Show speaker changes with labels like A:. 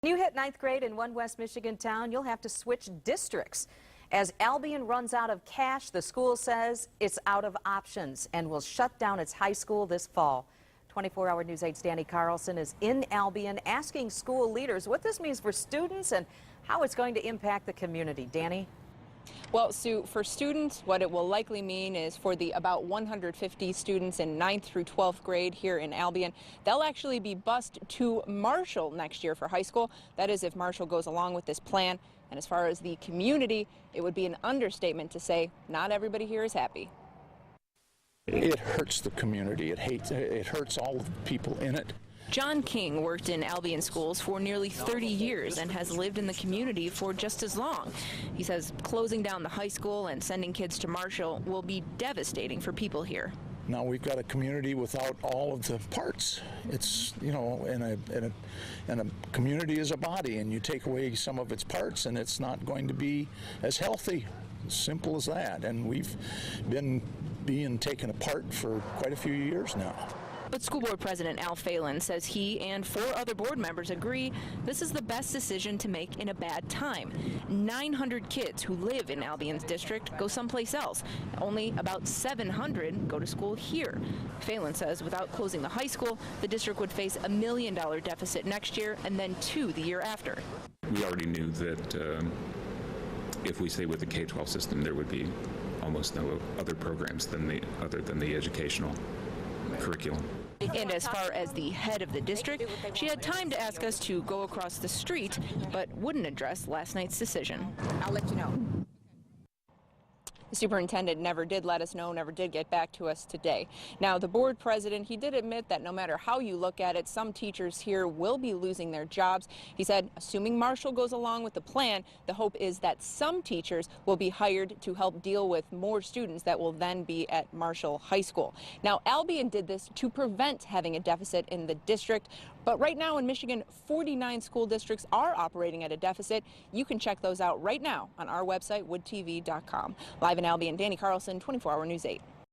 A: When you hit ninth grade in one West Michigan town, you'll have to switch districts. As Albion runs out of cash, the school says it's out of options and will shut down its high school this fall. 24-hour News 8's Danny Carlson is in Albion asking school leaders what this means for students and how it's going to impact the community. Danny?
B: Well, Sue, for students, what it will likely mean is for the about 150 students in 9th through 12th grade here in Albion, they'll actually be bused to Marshall next year for high school. That is, if Marshall goes along with this plan. And as far as the community, it would be an understatement to say not everybody here is happy.
C: It hurts the community. It hurts all the people in it.
B: John King worked in Albion schools for nearly 30 years and has lived in the community for just as long. He says closing down the high school and sending kids to Marshall will be devastating for people here.
C: Now we've got a community without all of the parts. It's, you know, and a community is a body, and you take away some of its parts and it's not going to be as healthy. Simple as that. And we've been being taken apart for quite a few years now.
B: But School Board President Al Phelan says he and 4 other board members agree this is the best decision to make in a bad time. 900 kids who live in Albion's district go someplace else. Only about 700 go to school here. Phelan says without closing the high school, the district would face $1 million deficit next year and then 2 the year after.
D: We already knew that if we stay with the K-12 system, there would be almost no other programs other than the educational curriculum.
B: And as far as the head of the district, she had time to ask us to go across the street, but wouldn't address last night's decision.
E: I'll let you know.
B: The superintendent never did let us know, never did get back to us today. Now, the board president, he did admit that no matter how you look at it, some teachers here will be losing their jobs. He said, assuming Marshall goes along with the plan, the hope is that some teachers will be hired to help deal with more students that will then be at Marshall High School. Now, Albion did this to prevent having a deficit in the district. But right now in Michigan, 49 school districts are operating at a deficit. You can check those out right now on our website, woodtv.com. Live in Albion, Danny Carlson, 24-hour News 8.